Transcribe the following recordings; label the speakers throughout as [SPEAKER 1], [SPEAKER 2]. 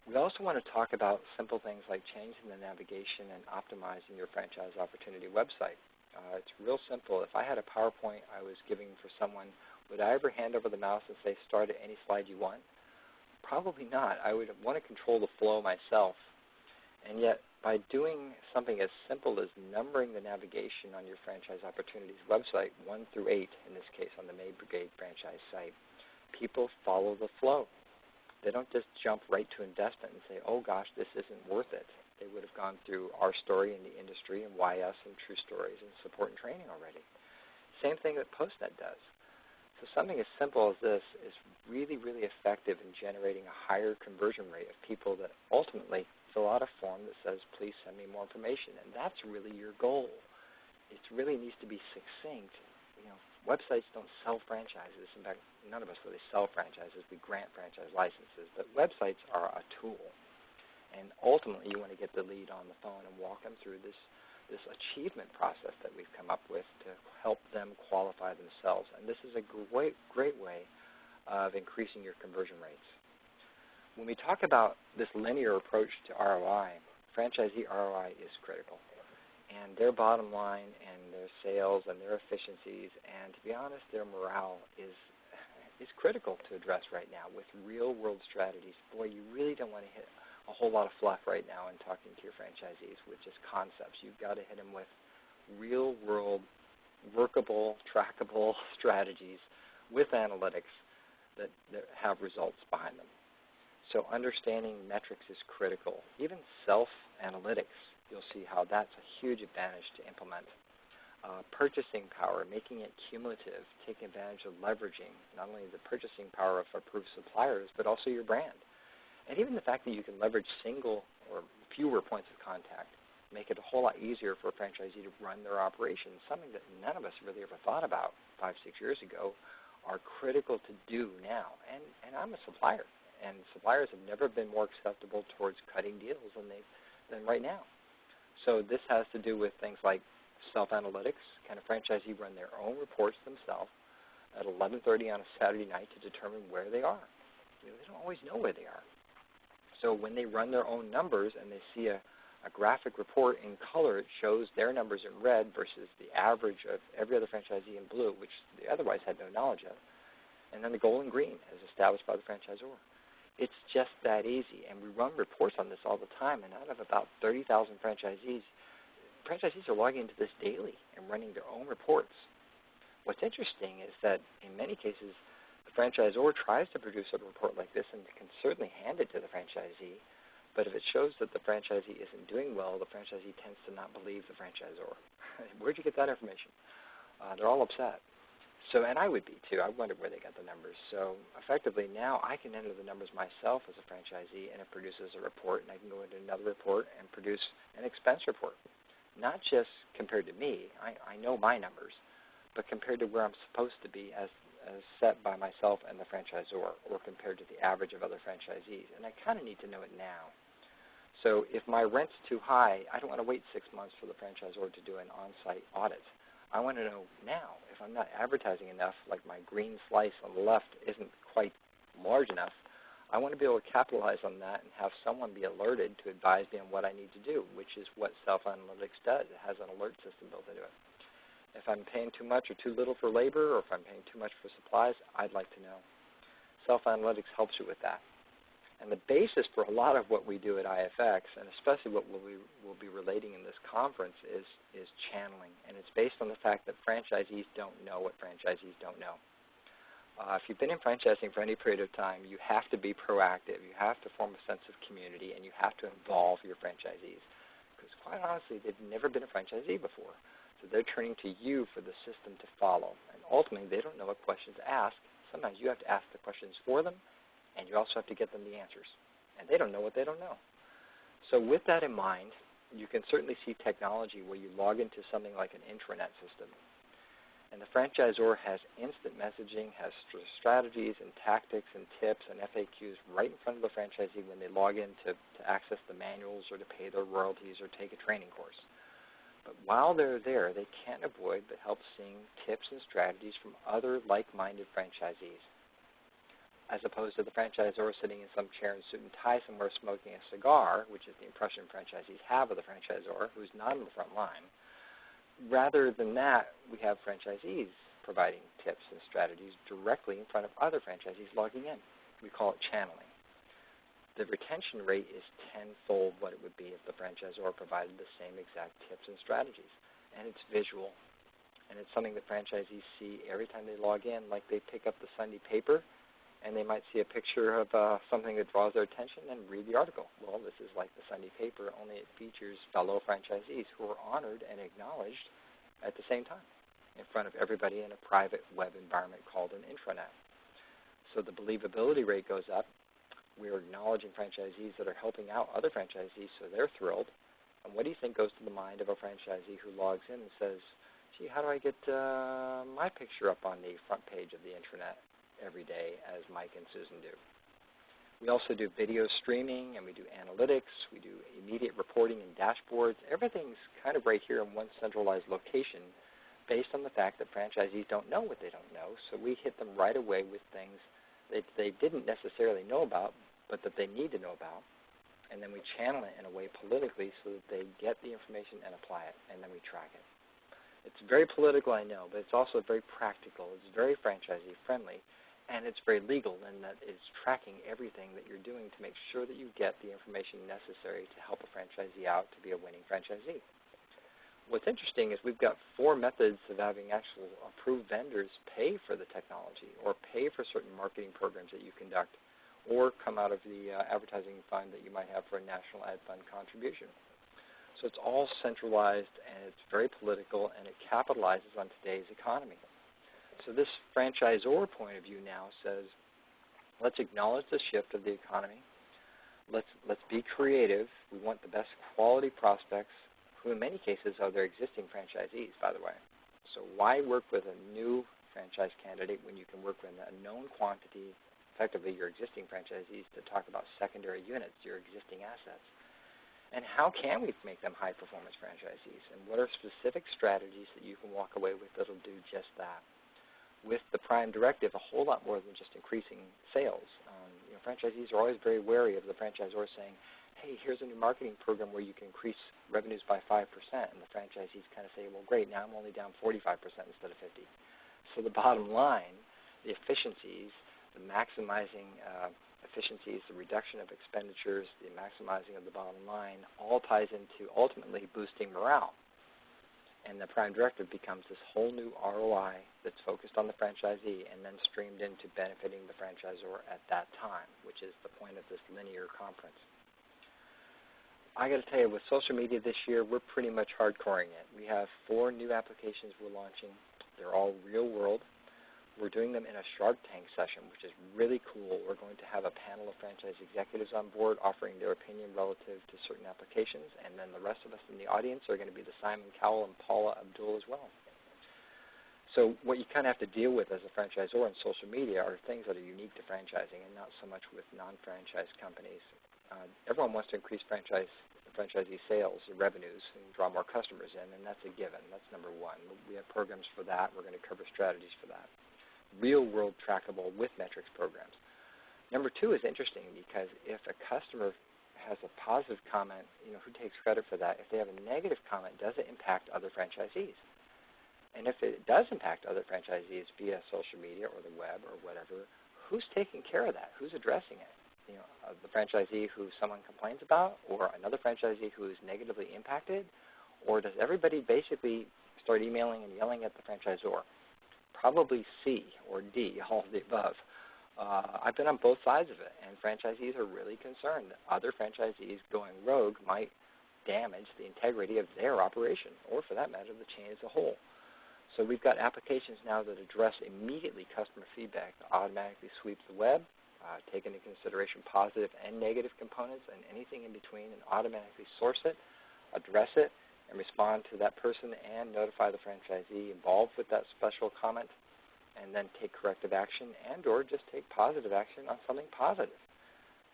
[SPEAKER 1] We also want to talk about simple things like changing the navigation and optimizing your franchise opportunity website. It's real simple. If I had a PowerPoint I was giving for someone, would I ever hand over the mouse and say, start at any slide you want? Probably not. I would want to control the flow myself. And yet, by doing something as simple as numbering the navigation on your franchise opportunities website, 1 through 8, in this case on the May Brigade franchise site, people follow the flow. They don't just jump right to investment and say, oh gosh, this isn't worth it. They would have gone through our story in the industry and why us and true stories and support and training already. Same thing that PostNet does. So something as simple as this is really, really effective in generating a higher conversion rate of people that ultimately fill out a form that says, please send me more information. And that's really your goal. It really needs to be succinct. You know, websites don't sell franchises. In fact, none of us really sell franchises. We grant franchise licenses. But websites are a tool. And ultimately, you want to get the lead on the phone and walk them through this achievement process that we've come up with to help them qualify themselves. And this is a great, great way of increasing your conversion rates. When we talk about this linear approach to ROI, franchisee ROI is critical. And their bottom line and their sales and their efficiencies and, to be honest, their morale is critical to address right now with real-world strategies. Boy, you really don't want to hit a whole lot of fluff right now in talking to your franchisees with just concepts. You've got to hit them with real-world, workable, trackable strategies with analytics that have results behind them. So understanding metrics is critical. Even self-analytics, you'll see how that's a huge advantage to implement. Purchasing power, making it cumulative, taking advantage of leveraging not only the purchasing power of approved suppliers, but also your brand. And even the fact that you can leverage single or fewer points of contact, make it a whole lot easier for a franchisee to run their operations, something that none of us really ever thought about 5, 6 years ago, are critical to do now. And I'm a supplier, and suppliers have never been more acceptable towards cutting deals than right now. So this has to do with things like self-analytics. Can a franchisee run their own reports themselves at 11:30 on a Saturday night to determine where they are? You know, they don't always know where they are. So when they run their own numbers and they see a graphic report in color, it shows their numbers in red versus the average of every other franchisee in blue, which they otherwise had no knowledge of. And then the gold and green is established by the franchisor. It's just that easy. And we run reports on this all the time. And out of about 30,000 franchisees are logging into this daily and running their own reports. What's interesting is that in many cases, the franchisor tries to produce a report like this and can certainly hand it to the franchisee, but if it shows that the franchisee isn't doing well, the franchisee tends to not believe the franchisor. Where'd you get that information? They're all upset. So, and I would be too. I wondered where they got the numbers. So effectively now I can enter the numbers myself as a franchisee, and it produces a report, and I can go into another report and produce an expense report. Not just compared to me, I know my numbers, but compared to where I'm supposed to be as set by myself and the franchisor, or compared to the average of other franchisees. And I kind of need to know it now. So if my rent's too high, I don't want to wait 6 months for the franchisor to do an on-site audit. I want to know now. If I'm not advertising enough, like my green slice on the left isn't quite large enough, I want to be able to capitalize on that and have someone be alerted to advise me on what I need to do, which is what self-analytics does. It has an alert system built into it. If I'm paying too much or too little for labor, or if I'm paying too much for supplies, I'd like to know. Self-analytics helps you with that. And the basis for a lot of what we do at IFX, and especially what we'll be relating in this conference, is channeling. And it's based on the fact that franchisees don't know what franchisees don't know. If you've been in franchising for any period of time, you have to be proactive. You have to form a sense of community, and you have to involve your franchisees. Because quite honestly, they've never been a franchisee before. So they're turning to you for the system to follow. And ultimately, they don't know what questions to ask. Sometimes you have to ask the questions for them, and you also have to get them the answers. And they don't know what they don't know. So with that in mind, you can certainly see technology where you log into something like an intranet system. And the franchisor has instant messaging, has strategies and tactics and tips and FAQs right in front of the franchisee when they log in to access the manuals or to pay their royalties or take a training course. But while they're there, they can't avoid but help seeing tips and strategies from other like-minded franchisees. as opposed to the franchisor sitting in some chair in suit and tie somewhere smoking a cigar, which is the impression franchisees have of the franchisor, who's not on the front line. Rather than that, we have franchisees providing tips and strategies directly in front of other franchisees logging in. We call it channeling. The retention rate is tenfold what it would be if the franchisor provided the same exact tips and strategies. And it's visual. And it's something that franchisees see every time they log in, like they pick up the Sunday paper and they might see a picture of something that draws their attention and read the article. Well, this is like the Sunday paper, only it features fellow franchisees who are honored and acknowledged at the same time in front of everybody in a private web environment called an intranet. So the believability rate goes up. We're acknowledging franchisees that are helping out other franchisees, so they're thrilled. And what do you think goes to the mind of a franchisee who logs in and says, gee, how do I get my picture up on the front page of the intranet every day as Mike and Susan do? We also do video streaming, and we do analytics. We do immediate reporting and dashboards. Everything's kind of right here in one centralized location based on the fact that franchisees don't know what they don't know, so we hit them right away with things that they didn't necessarily know about, but that they need to know about, and then we channel it in a way politically so that they get the information and apply it, and then we track it. It's very political, I know, but it's also very practical. It's very franchisee-friendly, and it's very legal in that it's tracking everything that you're doing to make sure that you get the information necessary to help a franchisee out to be a winning franchisee. What's interesting is we've got 4 methods of having actual approved vendors pay for the technology or pay for certain marketing programs that you conduct or come out of the advertising fund that you might have for a national ad fund contribution. So it's all centralized and it's very political and it capitalizes on today's economy. So this franchisor point of view now says, let's acknowledge the shift of the economy. Let's be creative. We want the best quality prospects, who in many cases are their existing franchisees, by the way. So why work with a new franchise candidate when you can work with a known quantity, effectively your existing franchisees, to talk about secondary units, your existing assets? And how can we make them high-performance franchisees? And what are specific strategies that you can walk away with that will do just that? With the Prime Directive, a whole lot more than just increasing sales. Franchisees are always very wary of the franchisor saying, hey, here's a new marketing program where you can increase revenues by 5%. And the franchisees kind of say, well, great, now I'm only down 45% instead of 50. So the bottom line, the efficiencies, the maximizing efficiencies, the reduction of expenditures, the maximizing of the bottom line, all ties into ultimately boosting morale. And the Prime Directive becomes this whole new ROI that's focused on the franchisee and then streamed into benefiting the franchisor at that time, which is the point of this linear conference. I got to tell you, with social media this year, we're pretty much hardcoring it. We have 4 new applications we're launching. They're all real world. We're doing them in a Shark Tank session, which is really cool. We're going to have a panel of franchise executives on board offering their opinion relative to certain applications, and then the rest of us in the audience are going to be the Simon Cowell and Paula Abdul as well. So what you kind of have to deal with as a franchisor in social media are things that are unique to franchising and not so much with non-franchise companies. Everyone wants to increase franchisee sales and revenues and draw more customers in, and that's a given. That's number 1. We have programs for that. We're going to cover strategies for that. Real-world trackable with metrics programs. Number 2 is interesting because if a customer has a positive comment, who takes credit for that? If they have a negative comment, does it impact other franchisees? And if it does impact other franchisees via social media or the web or whatever, who's taking care of that? Who's addressing it? The franchisee who someone complains about, or another franchisee who is negatively impacted, or does everybody basically start emailing and yelling at the franchisor? Probably C or D, all of the above. I've been on both sides of it, and franchisees are really concerned that other franchisees going rogue might damage the integrity of their operation, or for that matter, the chain as a whole. So we've got applications now that address immediately customer feedback that automatically sweeps the web, take into consideration positive and negative components and anything in between, and automatically source it, address it, and respond to that person and notify the franchisee involved with that special comment, and then take corrective action and or just take positive action on something positive.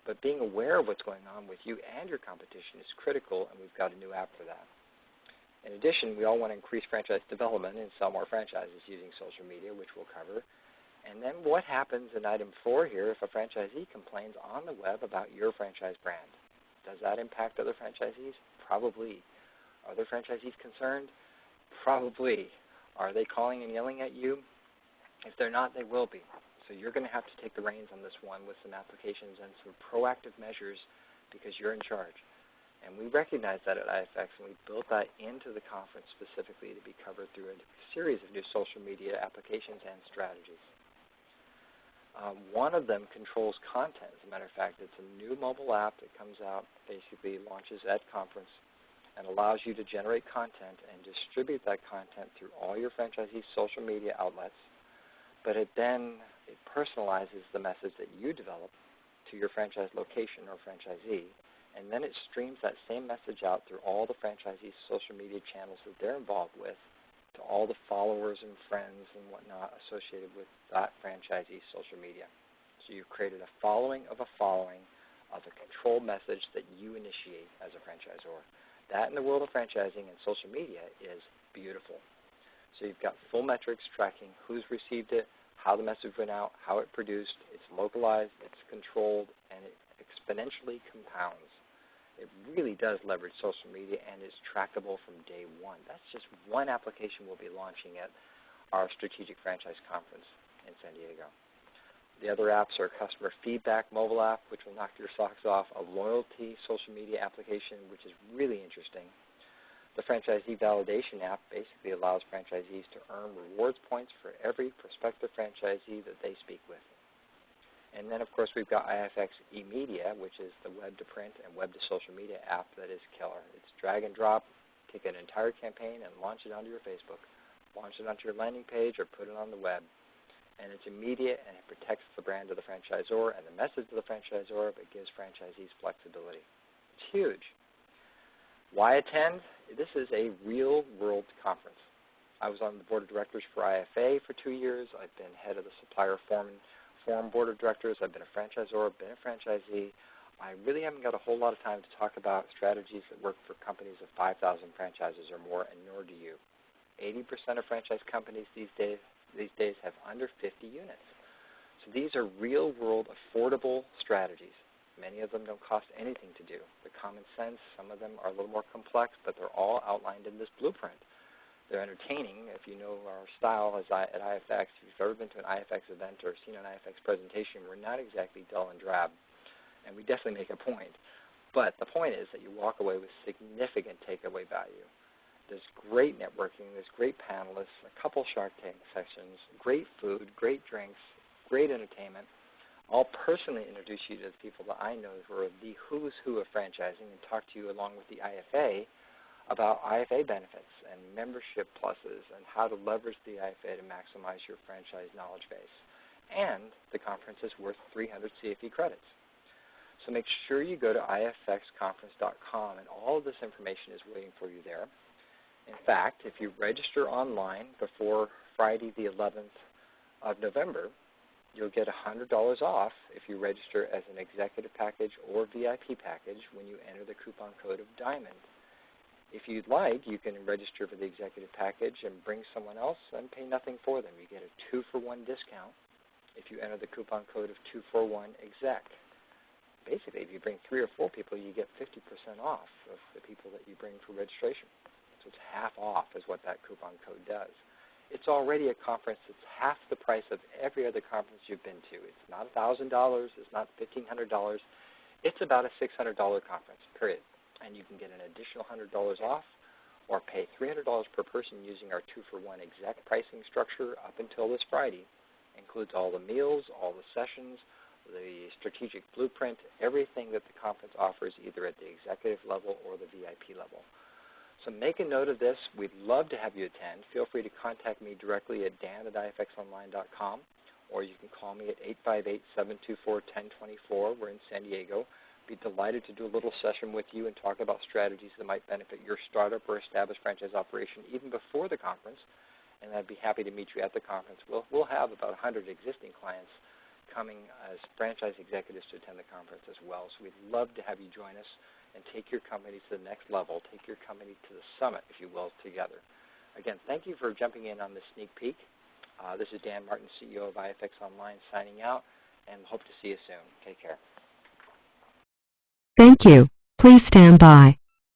[SPEAKER 1] But being aware of what's going on with you and your competition is critical, and we've got a new app for that. In addition, we all want to increase franchise development and sell more franchises using social media, which we'll cover. And then what happens in item 4 here if a franchisee complains on the web about your franchise brand? Does that impact other franchisees? Probably. Are other franchisees concerned? Probably. Are they calling and yelling at you? If they're not, they will be. So you're going to have to take the reins on this one with some applications and some proactive measures because you're in charge. And we recognize that at IFX, and we built that into the conference specifically to be covered through a series of new social media applications and strategies. One of them controls content. As a matter of fact, it's a new mobile app that comes out, basically launches at conference, and allows you to generate content and distribute that content through all your franchisees' social media outlets. But it personalizes the message that you develop to your franchise location or franchisee, and then it streams that same message out through all the franchisees' social media channels that they're involved with to all the followers and friends and whatnot associated with that franchisee's social media. So you've created a following of a controlled message that you initiate as a franchisor. That in the world of franchising and social media is beautiful. So you've got full metrics tracking who's received it, how the message went out, how it produced, it's localized, it's controlled, and it exponentially compounds. It really does leverage social media and is trackable from day one. That's just one application we'll be launching at our Strategic Franchise Conference in San Diego. The other apps are customer feedback mobile app, which will knock your socks off, a loyalty social media application, which is really interesting. The franchisee validation app basically allows franchisees to earn rewards points for every prospective franchisee that they speak with. And then, of course, we've got IFX eMedia, which is the web-to-print and web-to-social media app that is killer. It's drag and drop, take an entire campaign and launch it onto your Facebook, launch it onto your landing page, or put it on the web. And it's immediate, and it protects the brand of the franchisor and the message of the franchisor, but gives franchisees flexibility. It's huge. Why attend? This is a real-world conference. I was on the board of directors for IFA for 2 years. I've been head of the Supplier Forum board of directors. I've been a franchisor, been a franchisee. I really haven't got a whole lot of time to talk about strategies that work for companies of 5,000 franchises or more, and nor do you. 80% of franchise companies these days have under 50 units. So these are real-world, affordable strategies. Many of them don't cost anything to do. They're common sense. Some of them are a little more complex, but they're all outlined in this blueprint. They're entertaining. If you know our style at IFX, if you've ever been to an IFX event or seen an IFX presentation, we're not exactly dull and drab, and we definitely make a point. But the point is that you walk away with significant takeaway value. There's great networking, there's great panelists, a couple Shark Tank sessions, great food, great drinks, great entertainment. I'll personally introduce you to the people that I know who are the who's who of franchising and talk to you along with the IFA about IFA benefits and membership pluses and how to leverage the IFA to maximize your franchise knowledge base. And the conference is worth 300 CFE credits. So make sure you go to ifxconference.com, and all of this information is waiting for you there. In fact, if you register online before Friday the 11th of November, you'll get $100 off if you register as an executive package or VIP package when you enter the coupon code of DIAMOND. If you'd like, you can register for the executive package and bring someone else and pay nothing for them. You get a 2-for-1 discount if you enter the coupon code of 241EXEC. Basically, if you bring 3 or 4 people, you get 50% off of the people that you bring for registration. So it's half off is what that coupon code does. It's already a conference that's half the price of every other conference you've been to. It's not $1,000. It's not $1,500. It's about a $600 conference, period. And you can get an additional $100 off or pay $300 per person using our 2-for-1 exec pricing structure up until this Friday. Includes all the meals, all the sessions, the strategic blueprint, everything that the conference offers either at the executive level or the VIP level. So make a note of this. We'd love to have you attend. Feel free to contact me directly at dan@ifxonline.com, or you can call me at 858-724-1024. We're in San Diego. Be delighted to do a little session with you and talk about strategies that might benefit your startup or established franchise operation even before the conference, and I'd be happy to meet you at the conference. We'll have about 100 existing clients coming as franchise executives to attend the conference as well, so we'd love to have you join us and take your company to the next level, take your company to the summit, if you will, together. Again, thank you for jumping in on this sneak peek. This is Dan Martin, CEO of IFX Online, signing out, and hope to see you soon. Take care.
[SPEAKER 2] Thank you. Please stand by.